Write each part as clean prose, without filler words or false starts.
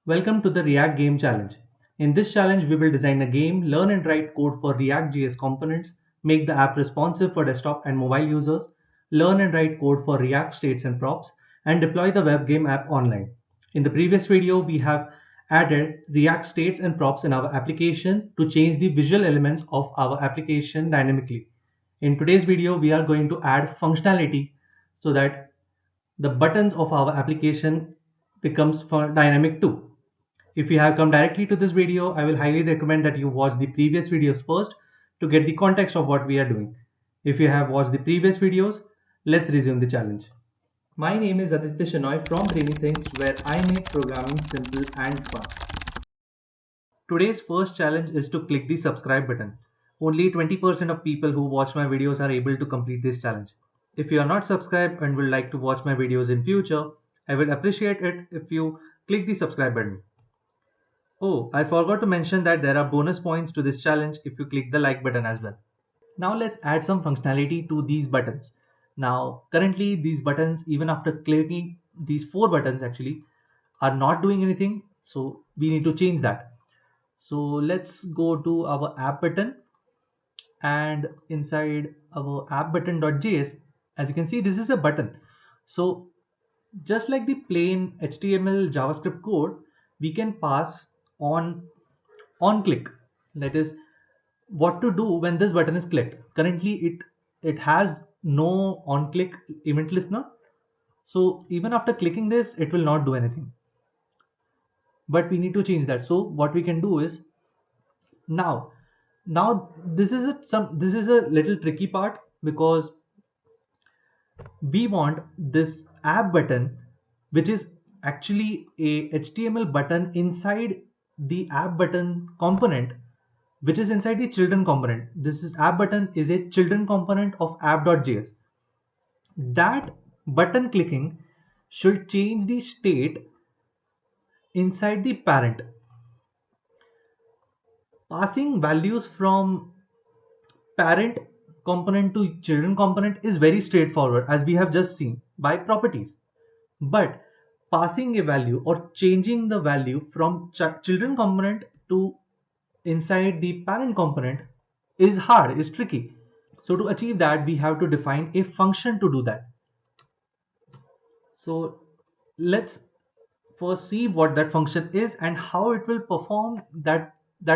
Welcome to the React Game Challenge. In this challenge, we will design a game, learn and write code for React.js components, make the app responsive for desktop and mobile users, learn and write code for React states and props, and deploy the web game app online. In the previous video, we have added React states and props in our application to change the visual elements of our application dynamically. In today's video, we are going to add functionality so that the buttons of our application becomes for dynamic too. If you have come directly to this video, I will highly recommend that you watch the previous videos first to get the context of what we are doing. If you have watched the previous videos, let's resume the challenge. My name is Aditya Shenoy from Brainy Things, where I make programming simple and fun. Today's first challenge is to click the subscribe button. Only 20% of people who watch my videos are able to complete this challenge. If you are not subscribed and would like to watch my videos in future, I will appreciate it if you click the subscribe button. Oh, I forgot to mention that there are bonus points to this challenge if you click the like button as well. Now let's add some functionality to these buttons. Now, currently these buttons, even after clicking these four buttons actually, are not doing anything. So we need to change that. So let's go to our app button, and inside our app button.js, as you can see, this is a button. So just like the plain HTML JavaScript code, we can pass on click. That is what to do when this button is clicked. Currently it has no on click event listener. So even after clicking this, it will not do anything. But we need to change that. So what we can do is now now this is a little tricky part because we want this app button, which is actually a HTML button inside the app button component, which is inside the children component. This is app button is a children component of app.js. That button clicking should change the state inside the parent. Passing values from parent component to children component is very straightforward, as we have just seen by properties. But passing a value or changing the value from children component to inside the parent component is hard, is tricky. So to achieve that, we have to define a function to do that. So let's first see what that function is and how it will perform. That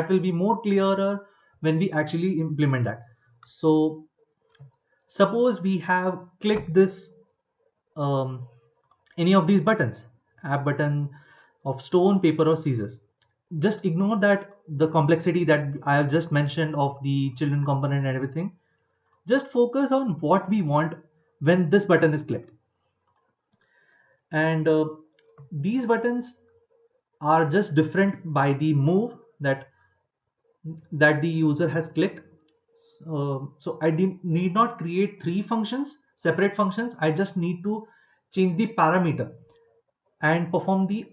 will be more clearer when we actually implement that. So suppose we have clicked this any of these buttons, app button of stone, paper or scissors. Just ignore that the complexity that I have just mentioned of the children component and everything. Just focus on what we want when this button is clicked. And these buttons are just different by the move that the user has clicked. So I need not create three functions, separate functions. I just need to change the parameter and perform the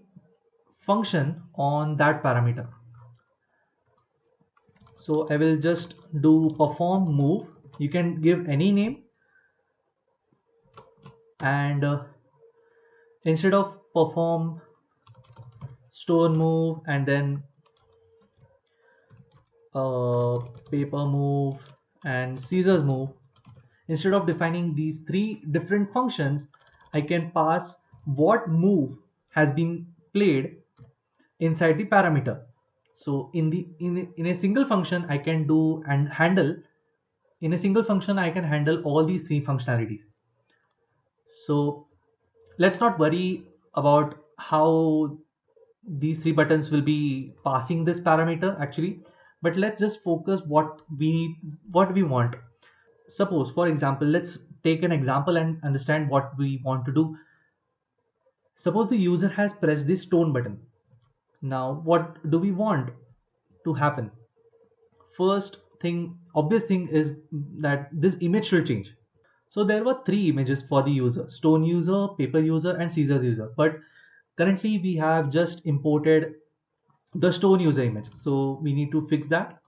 function on that parameter. So I will just do perform move. You can give any name, and instead of perform stone move and then uh, paper move and scissors move, instead of defining these three different functions, I can pass what move has been played inside the parameter. So in a single function I can do and handle in a single function I can handle all these three functionalities. So let's not worry about how these three buttons will be passing this parameter actually, but let's just focus what we want. Suppose, for example, let's take an example and understand what we want to do. Suppose the user has pressed this stone button. Now what do we want to happen? First thing, obvious thing is that this image should change. So there were three images for the user: stone user, paper user and scissors user. But currently we have just imported the stone user image, so we need to fix that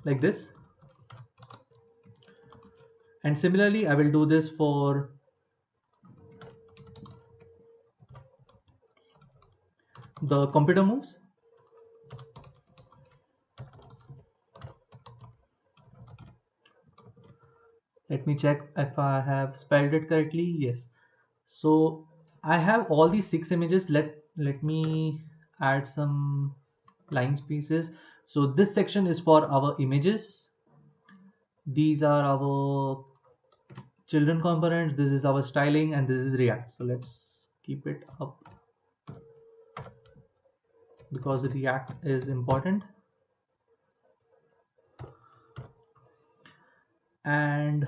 like this. And similarly I will do this for the computer moves. Let me check if I have spelled it correctly. Yes. So I have all these 6 images. Let me add some line spaces. So this section is for our images. These are our children components. This is our styling, and this is React. So let's keep it up because React is important. And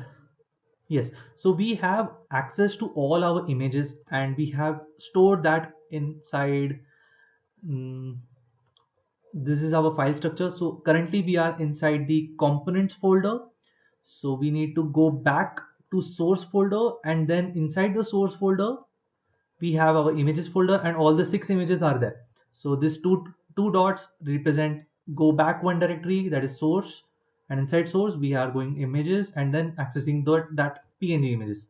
yes, so we have access to all our images and we have stored that inside. mm, this is our file structure. So currently we are inside the components folder. So we need to go back to source folder, and then inside the source folder we have our images folder and all the 6 images are there. So this two dots represent go back one directory, that is source, and inside source we are going images and then accessing that png images.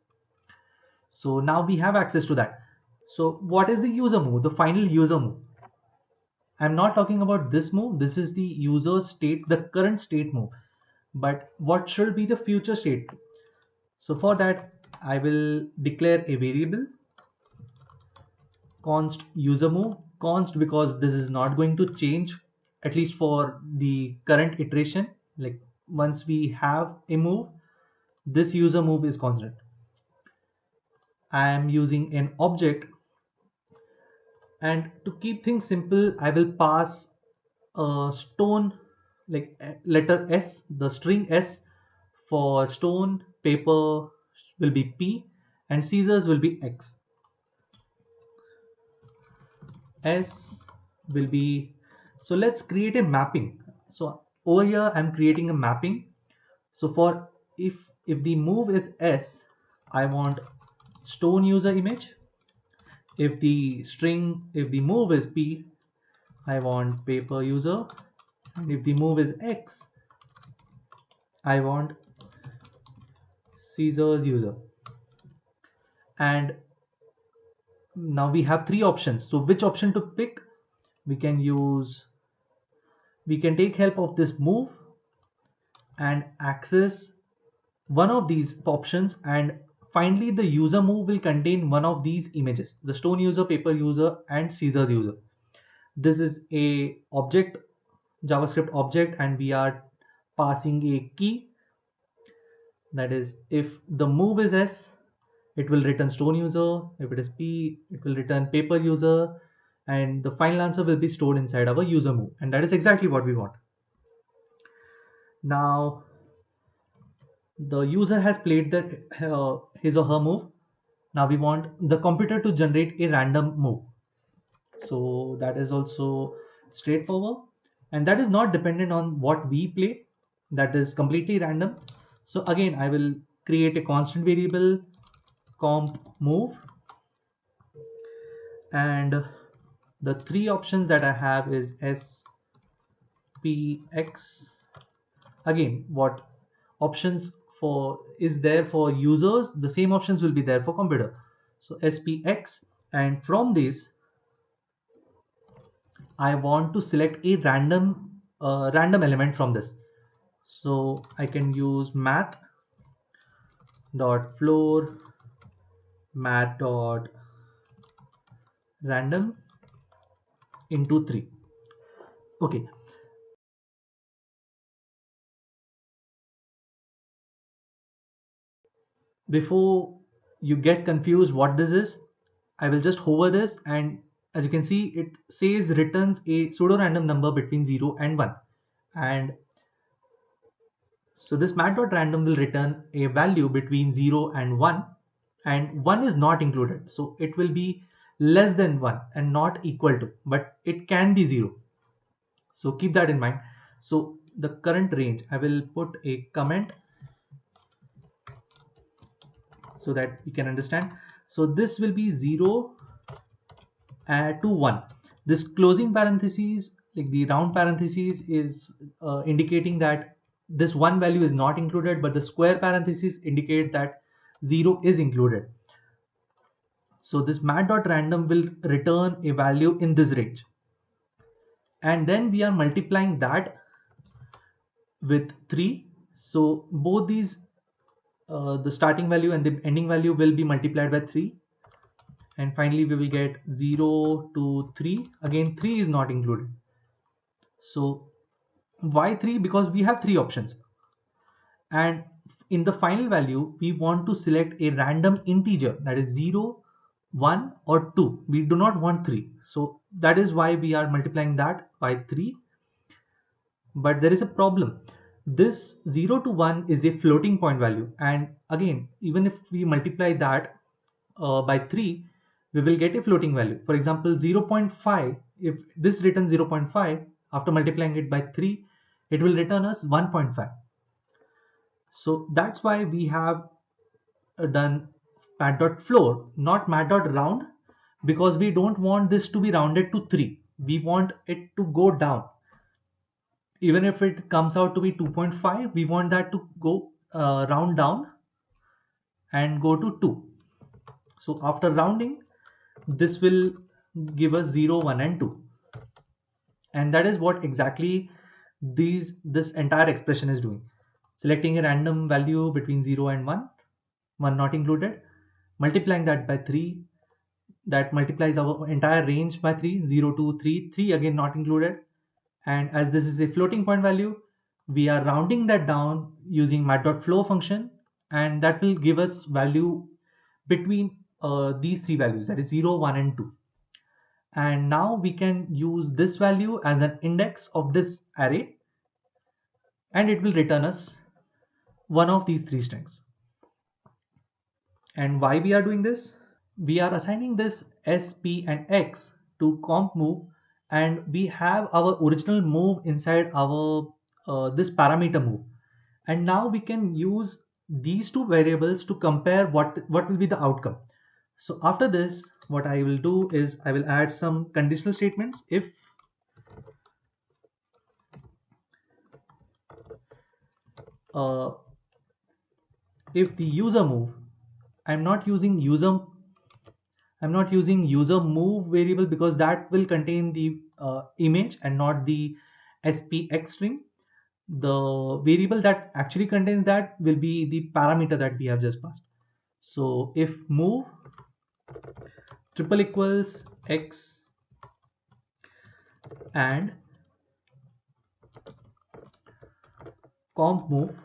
So now we have access to that. So what is the user move, the final user move? I'm not talking about this move. This is the user state, the current state move. But what should be the future state? So for that, I will declare a variable const user move. Const because this is not going to change, at least for the current iteration. Like once we have a move, this user move is constant. I am using an object, and to keep things simple, I will pass stone, like letter S, the string S for stone, paper will be P, and scissors will be X. S will be, so let's create a mapping. So over here I'm creating a mapping. So for if the move is S, I want stone user image. If the move is P, I want paper user. And if the move is X, I want scissors user. And now we have three options. So which option to pick? We can take help of this move and access one of these options, and finally the user move will contain one of these images, the stone user, paper user, and scissors user. This is a object, JavaScript object, and we are passing a key. That is, if the move is S, it will return stone user. If it is P, it will return paper user, and the final answer will be stored inside our user move, and that is exactly what we want. Now the user has played his or her move. Now we want the computer to generate a random move. So that is also straightforward, and that is not dependent on what we play. That is completely random. So again, I will create a constant variable comp move, and the three options that I have is S, P, X. Again, what options for is there for users, the same options will be there for computer. So SPX, and from this I want to select a random element from this. So I can use math dot floor math dot random into 3. Okay, before you get confused what this is, I will just hover this, and as you can see it says returns a pseudo random number between 0 and 1. And so this mat.random will return a value between 0 and 1, and 1 is not included. So it will be less than 1 and not equal to, but it can be 0. So keep that in mind. So the current range, I will put a comment so that we can understand. So this will be 0 to 1. This closing parentheses, like the round parentheses, is indicating that this one value is not included, but the square parentheses indicate that 0 is included. So this mat.random will return a value in this range, and then we are multiplying that with 3. So both these, the starting value and the ending value, will be multiplied by 3, and finally we will get 0 to 3. Again 3 is not included. So why 3? Because we have 3 options, and in the final value we want to select a random integer, that is 0, 1 or 2. We do not want 3, so that is why we are multiplying that by 3. But there is a problem. This 0 to 1 is a floating point value, and again, even if we multiply that by 3, we will get a floating value. For example, 0.5, if this returns 0.5, after multiplying it by 3, it will return us 1.5. So that's why we have done mat.floor, not mat.round, because we don't want this to be rounded to 3. We want it to go down. Even if it comes out to be 2.5, we want that to go round down and go to 2. So after rounding, this will give us 0, 1 and 2. And that is what exactly this entire expression is doing. Selecting a random value between 0 and 1, 1 not included, multiplying that by 3, that multiplies our entire range by 3, 0 to 3, 3 again not included. And as this is a floating point value, we are rounding that down using mat.floor function, and that will give us value between these three values, that is 0, 1 and 2. And now we can use this value as an index of this array, and it will return us one of these three strings. And why we are doing this? We are assigning this S, P and X to comp move, and we have our original move inside our this parameter move, and now we can use these two variables to compare what will be the outcome. So after this, what I will do is I will add some conditional statements. Uh, if the user move, I'm not using user move variable because that will contain the image and not the spx string. The variable that actually contains that will be the parameter that we have just passed. So if move triple equals x and comp move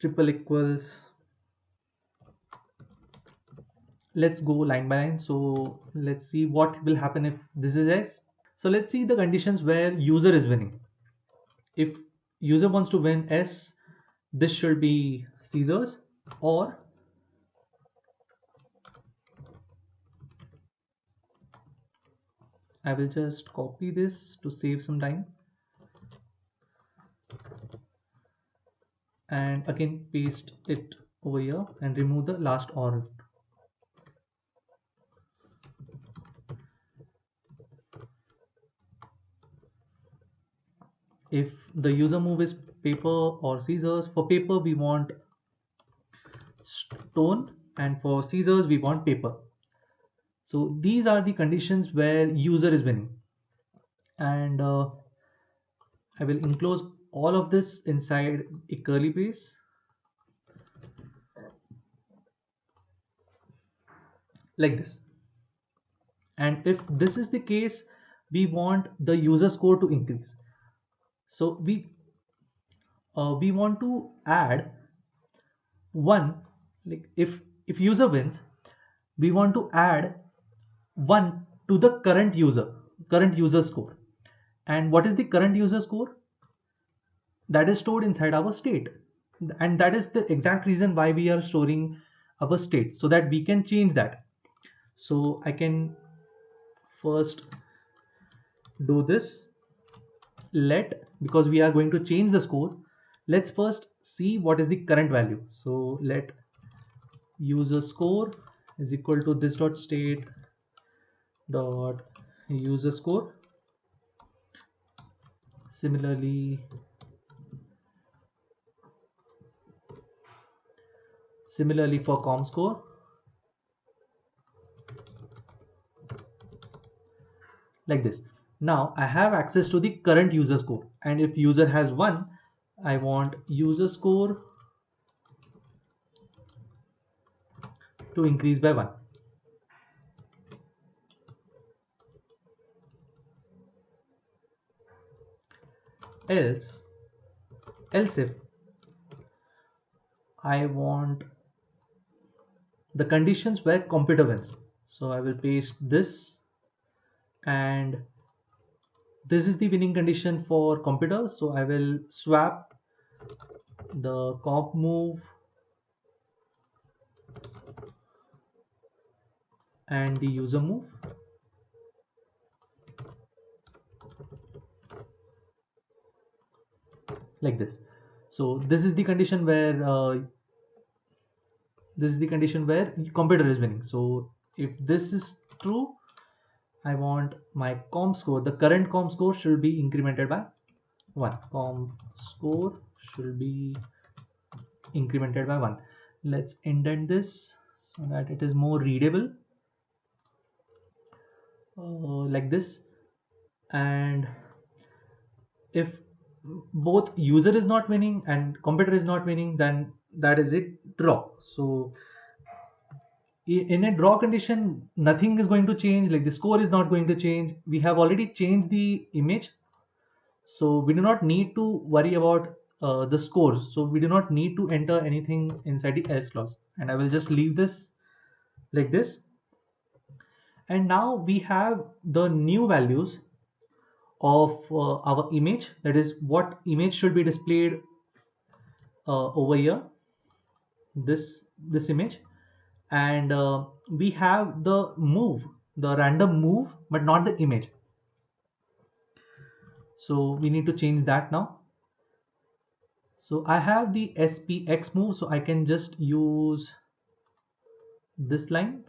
triple equals, let's go line by line. So let's see what will happen if this is s. So let's see the conditions where user is winning. If user wants to win s, this should be Caesars, or I will just copy this to save some time and again paste it over here and remove the last or. If the user move is paper or scissors, for paper we want stone and for scissors we want paper. So these are the conditions where user is winning, and I will enclose all of this inside a curly brace like this. And if this is the case, we want the user score to increase. So we want to add one, like if user wins, we want to add 1 to the current user score. And what is the current user score? That is stored inside our state, and that is the exact reason why we are storing our state, so that we can change that. So I can first do this. Because we are going to change the score, let's first see what is the current value. So let user score is equal to this dot state dot user score Similarly for ComScore, like this. Now I have access to the current user score, and if user has 1, I want user score to increase by 1. Else, if I want the conditions where computer wins, so I will paste this, and this is the winning condition for computer, so I will swap the comp move and the user move, like this. So this is the condition where computer is winning. So if this is true, I want my comp score, the current comp score should be incremented by 1. Comp score should be incremented by 1. Let's indent this so that it is more readable, like this. And if both user is not winning and computer is not winning, then that is it, draw. So in a draw condition, nothing is going to change, like the score is not going to change. We have already changed the image, so we do not need to worry about the scores, so we do not need to enter anything inside the else clause, and I will just leave this like this. And now we have the new values of our image, that is what image should be displayed over here, this image. And we have the random move, but not the image, so we need to change that now. So I have the spx move, so I can just use this line,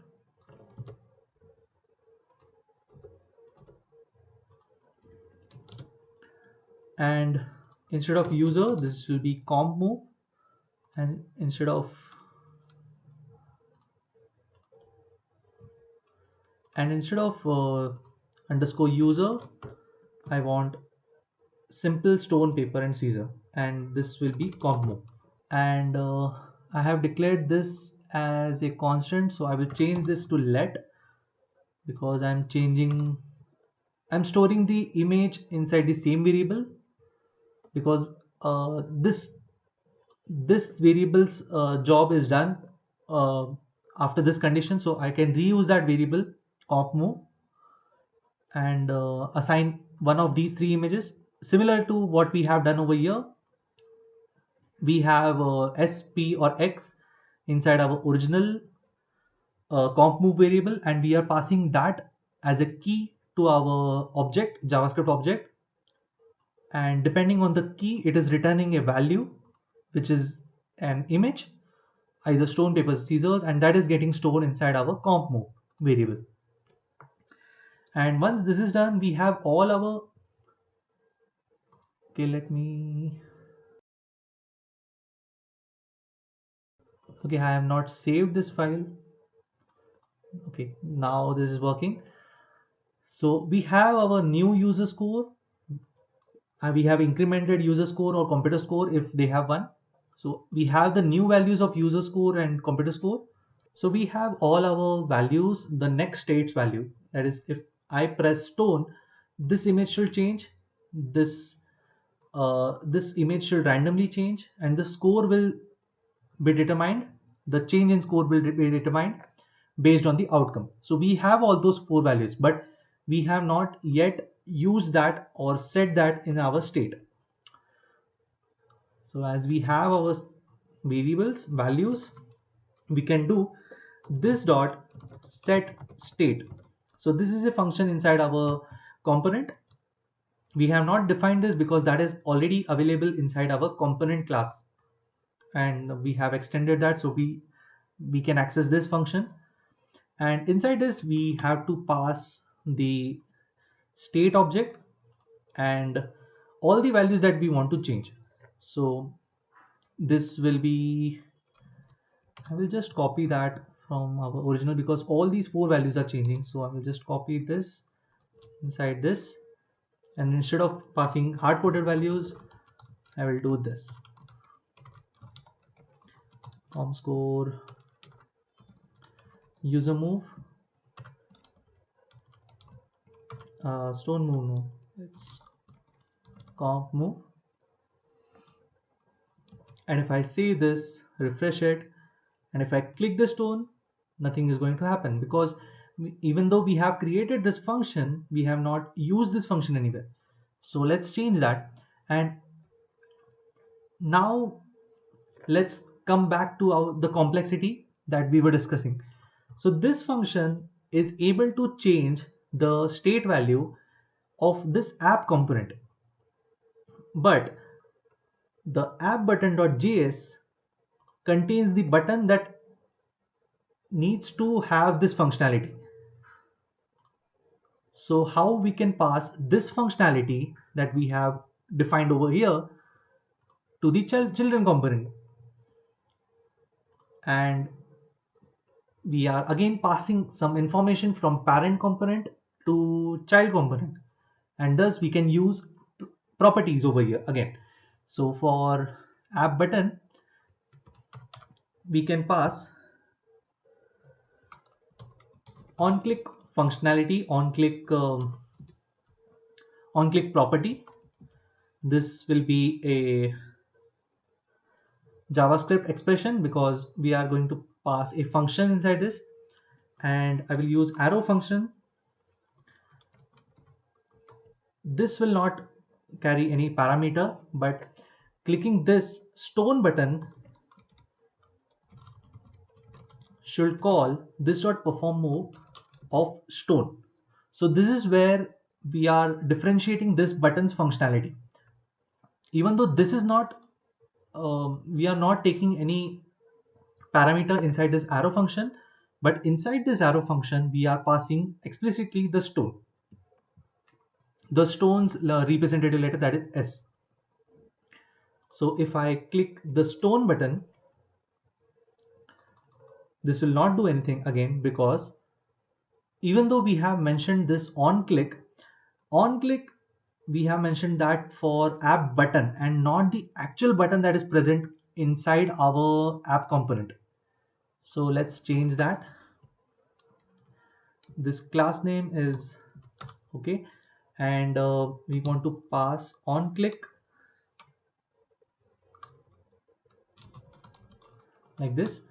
and instead of user, this will be comp move, and instead of underscore user, I want simple stone paper and scissor, and this will be comp move. And I have declared this as a constant, so I will change this to let, because I'm storing the image inside the same variable, because this variable's job is done uh, after this condition, so I can reuse that variable comp move and assign one of these 3 images, similar to what we have done over here. We have sp or x inside our original comp move variable, and we are passing that as a key to our object, JavaScript object, and depending on the key, it is returning a value which is an image, either stone paper scissors, and that is getting stored inside our comp move variable. And once this is done, we have all our okay, I have not saved this file. Okay, now this is working. So we have our new user score, we have incremented user score or computer score if they have one. So we have the new values of user score and computer score. So we have all our values, the next state's value, that is if I press stone, this image should change, this image should randomly change, and the score will be determined, the change in score will be determined based on the outcome. So we have all those 4 values, but we have not yet used that or set that in our state. So as we have our variables values, we can do this dot set state. So this is a function inside our component. We have not defined this because that is already available inside our component class, and we have extended that, so we can access this function. And inside this, we have to pass the state object, and all the values that we want to change. So this will be, I will just copy that from our original because all these four values are changing. So I will just copy this inside this, and instead of passing hard coded values, I will do this comscore user move, stone move, no, it's comp move. And if I save this, refresh it, and if I click the stone, nothing is going to happen because even though we have created this function, we have not used this function anywhere. So let's change that. And now let's come back to the complexity that we were discussing. So this function is able to change the state value of this app component, but the app button.js contains the button that needs to have this functionality. So how we can pass this functionality that we have defined over here to the children component, and we are again passing some information from parent component to child component, and thus we can use properties over here again. So for app button, we can pass on click functionality, on click property. This will be a JavaScript expression because we are going to pass a function inside this, and I will use arrow function. This will not carry any parameter, but clicking this stone button should call this dot perform move of stone. So this is where we are differentiating this button's functionality. Even though this is not, we are not taking any parameter inside this arrow function, but inside this arrow function we are passing explicitly the stone, the stone's representative letter, that is S. So if I click the stone button, this will not do anything again because even though we have mentioned this on click we have mentioned that for app button and not the actual button that is present inside our app component. So let's change that. This class name is okay, and we want to pass on click like this.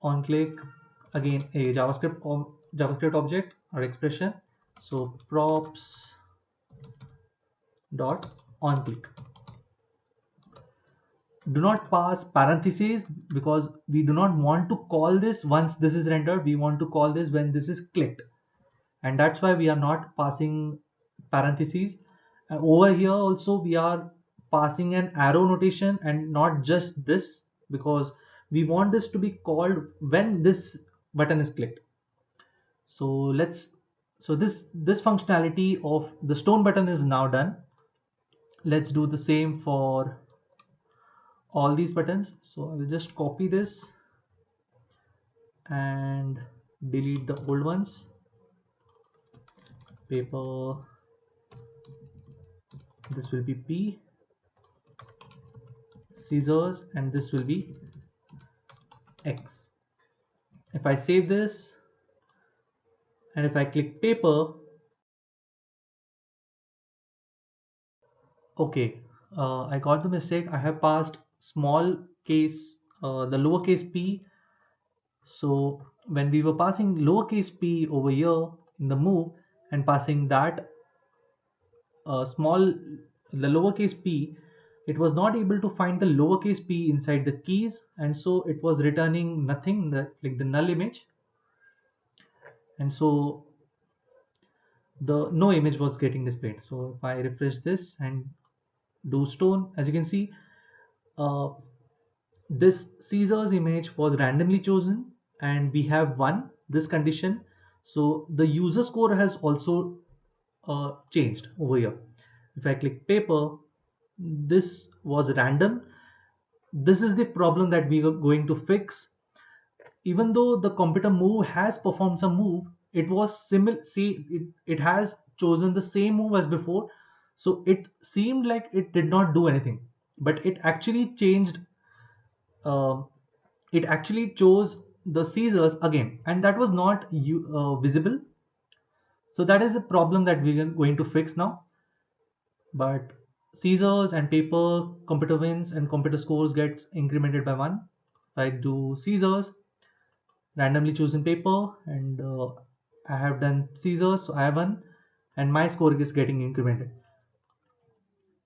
On click, again a JavaScript object or expression. So props dot on click. Do not pass parentheses because we do not want to call this once this is rendered. We want to call this when this is clicked, and that's why we are not passing parentheses. Over here also we are passing an arrow notation and not just this because we want this to be called when this button is clicked. So let's, so this functionality of the stone button is now done. Let's do the same for all these buttons. So I will just copy this and delete the old ones. Paper, this will be P, scissors, and this will be X. If I save this and if I click paper, okay, I got the mistake. I have passed small case, the lowercase p. So when we were passing lowercase p over here in the move and passing that small, the lowercase p, it was not able to find the lowercase p inside the keys, and so it was returning nothing, like the null image, and so the no image was getting displayed. So if I refresh this and do stone, as you can see, uh, this Caesar's image was randomly chosen and we have won this condition. So the user score has also changed over here. If I click paper, this was random. This is the problem that we are going to fix. Even though the computer move has performed some move, it was similar. See, it has chosen the same move as before, so it seemed like it did not do anything, but it actually changed. Uh, it actually chose the scissors again, and that was not visible. So that is a problem that we are going to fix now. But scissors and paper, computer wins and computer scores gets incremented by one. If I do scissors, randomly chosen paper, and I have done scissors, so I have won, and my score is getting incremented.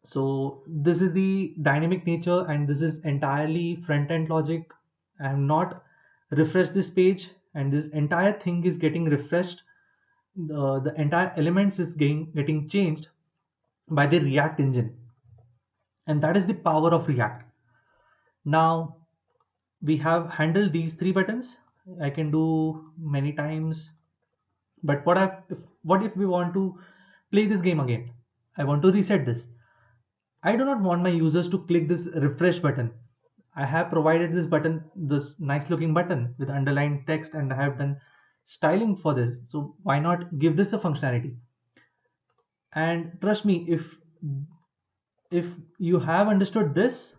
So this is the dynamic nature, and this is entirely front end logic. I have not refreshed this page, and this entire thing is getting refreshed. The entire elements is getting changed by the React engine, and that is the power of React. Now we have handled these three buttons. I can do many times, but what if we want to play this game again? I want to reset this. I do not want my users to click this refresh button. I have provided this button, this nice looking button with underlined text, and I have done styling for this. So why not give this a functionality? And trust me, if you have understood this,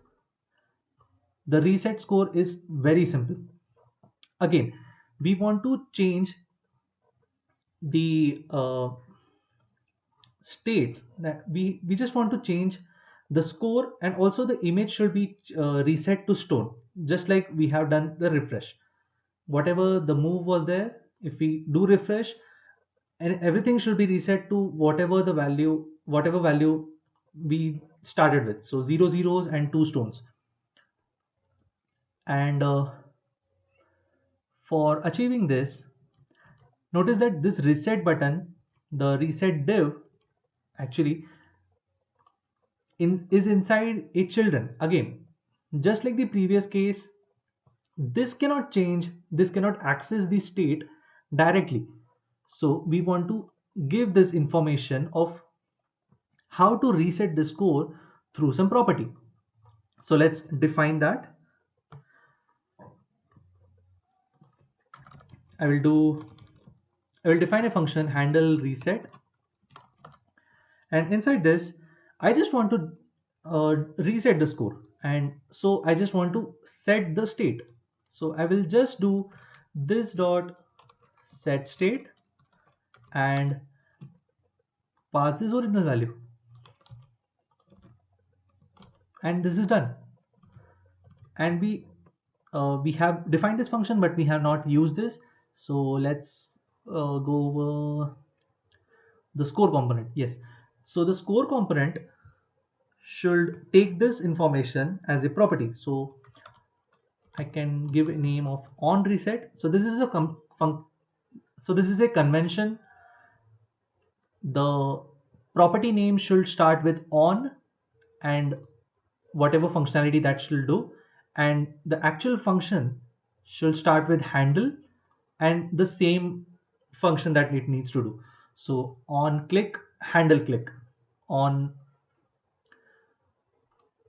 the reset score is very simple. Again, we want to change the states, that we just want to change the score, and also the image should be reset to stone, just like we have done the refresh. Whatever the move was there, if we do refresh, and everything should be reset to whatever value we started with, so zero zeros and two stones. And for achieving this, notice that this reset button, the reset div, actually is inside a children. Again, just like the previous case, this cannot change, this cannot access the state directly. So we want to give this information of how to reset the score through some property. So let's define that. I will do I will define a function handle reset, and inside this I just want to reset the score, and so I just want to set the state. So I will just do this dot set state and pass this original value, and this is done. And we have defined this function, but we have not used this. So let's go over the score component. Yes, so the score component should take this information as a property. So I can give a name of on reset. So this is a so this is a convention. The property name should start with on and whatever functionality that should do, and the actual function should start with handle and the same function that it needs to do. So on click, handle click, on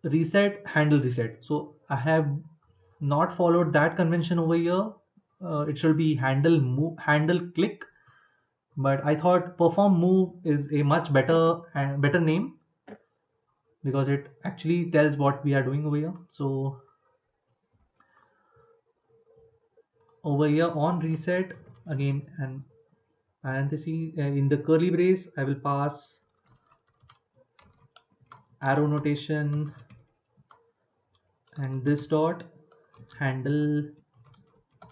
reset, handle reset. So I have not followed that convention over here. It should be handle move, handle click, but I thought perform move is a much better and better name, because it actually tells what we are doing over here. So over here on reset again, and parentheses in the curly brace I will pass arrow notation and this dot handle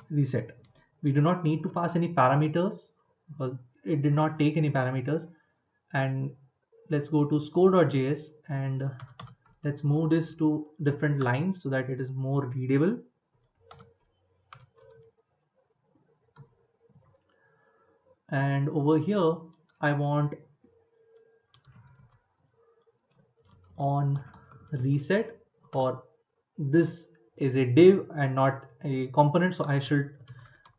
reset. We do not need to pass any parameters because it did not take any parameters. And let's go to score.js and let's move this to different lines so that it is more readable. And over here I want on reset, or this is a div and not a component, so I should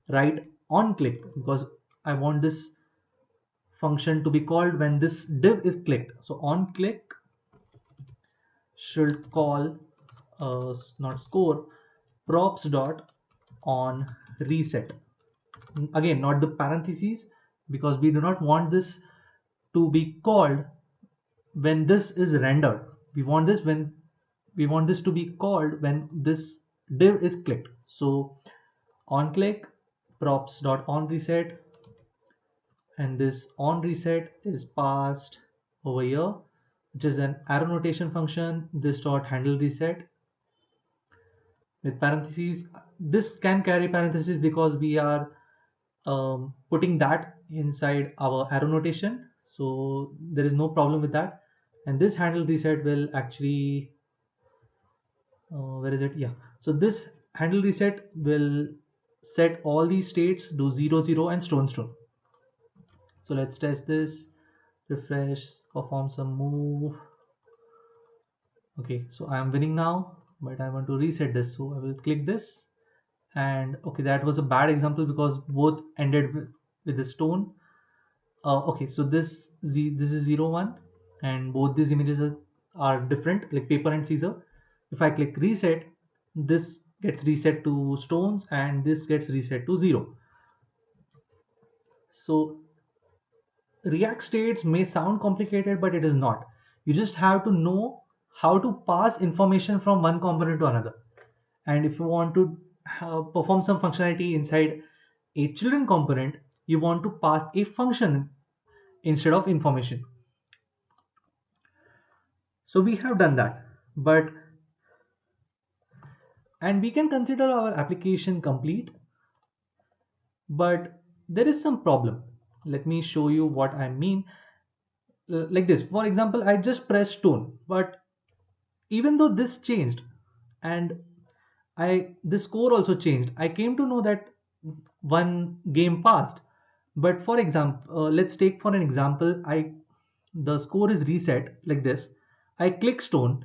write on click because I want this function to be called when this div is clicked. So on click should call not score props dot on reset. Again, not the parentheses, because we do not want this to be called when this is rendered. We want this to be called when this div is clicked. So on click props dot on reset, and this on reset is passed over here, which is an arrow notation function. This dot handle reset with parentheses. This can carry parentheses because we are putting that inside our arrow notation, so there is no problem with that. And this handle reset will actually where is it? Yeah, so this handle reset will set all these states, do 0 0 and stone stone. So let's test this, refresh, perform some move. Okay, so I am winning now, but I want to reset this, so I will click this. And okay, that was a bad example because both ended with the stone. Okay, so this is 0 1, and both these images are different, like paper and scissor. If I click reset, this gets reset to stones and this gets reset to 0. So React states may sound complicated, but it is not. You just have to know how to pass information from one component to another. And if you want to perform some functionality inside a children component, you want to pass a function instead of information. So we have done that, but and we can consider our application complete, but there is some problem. Let me show you what I mean. Like this, for example, I just pressed stone, but even though this changed and I this score also changed, I came to know that one game passed. But for example, let's take for an example, I the score is reset like this. I click stone,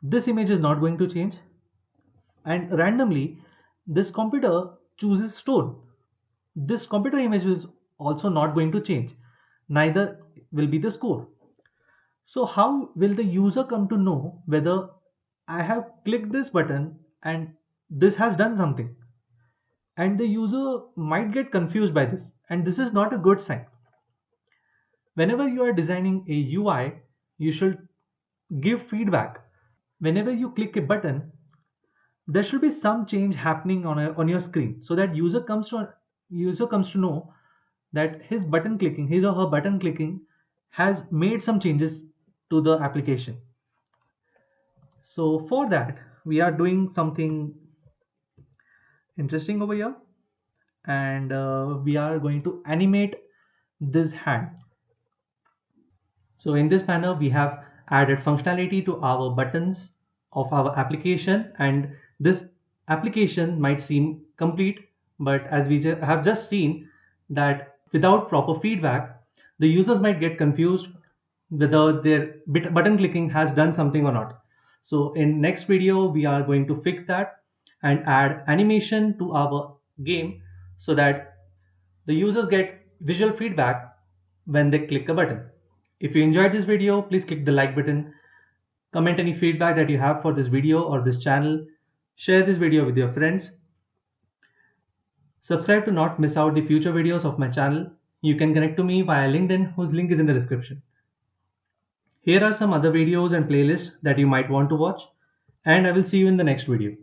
this image is not going to change, and randomly this computer chooses stone. This computer image is also not going to change, neither will be the score. So how will the user come to know whether I have clicked this button and this has done something? And the user might get confused by this, and this is not a good sign. Whenever you are designing a UI, you should give feedback. Whenever you click a button, there should be some change happening on your screen, so that user comes to know that his or her button clicking has made some changes to the application. So for that, we are doing something interesting over here, and we are going to animate this hand. So in this manner, we have added functionality to our buttons of our application, and this application might seem complete, but as we have just seen that without proper feedback, the users might get confused whether their button clicking has done something or not. So in next video, we are going to fix that and add animation to our game so that the users get visual feedback when they click a button. If you enjoyed this video, please click the like button, comment any feedback that you have for this video or this channel, share this video with your friends, subscribe to not miss out the future videos of my channel. You can connect to me via LinkedIn, whose link is in the description. Here are some other videos and playlists that you might want to watch, and I will see you in the next video.